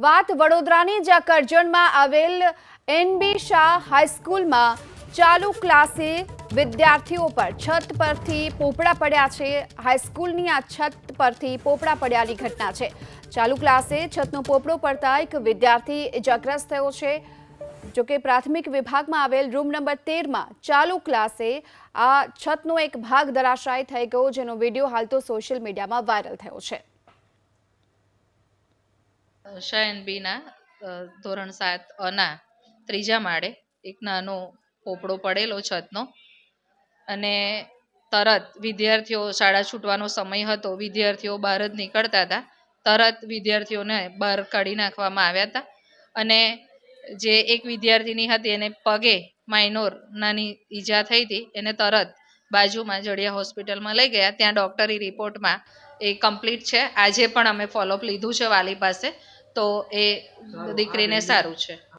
વાત વડોદરાની જ કરજણમાં આવેલ એનબી શાહ હાઈસ્કૂલમાં ચાલુ ક્લાસે વિદ્યાર્થીઓ પર છત પરથી પોપડા પડ્યા છે। હાઈસ્કૂલની આ છત પરથી પોપડા પડ્યાની ઘટના છે। ચાલુ ક્લાસે છતનો પોપડો પડતા એક વિદ્યાર્થી ઇજાગ્રસ્ત થયો છે। જોકે પ્રાથમિક વિભાગમાં આવેલ રૂમ નંબર 13માં ચાલુ ક્લાસે આ છતનો એક ભાગ ધરાશાયી થઈ ગયો, જેનો વિડીયો હાલ તો સોશિયલ મીડિયામાં વાયરલ થયો છે। શાયનબીના ધોરણ 7 અના ત્રીજા માળે એક નાનો પોપડો પડેલો છતનો, અને તરત વિદ્યાર્થીઓ, શાળા છૂટવાનો સમય હતો, વિદ્યાર્થીઓ બહાર જ નીકળતા હતા, તરત વિદ્યાર્થીઓને બહાર કાઢી નાખવામાં આવ્યા હતા। અને જે એક વિદ્યાર્થીની હતી એને પગે માઇનોર નાની ઈજા થઈ હતી, એને તરત બાજુમાં જડિયા હોસ્પિટલમાં લઈ ગયા। ત્યાં ડૉક્ટરી રિપોર્ટમાં એ કમ્પ્લીટ છે। આજે પણ અમે ફોલોઅપ લીધું છે વાલી પાસે, તો એ દીકરીને સારું છે।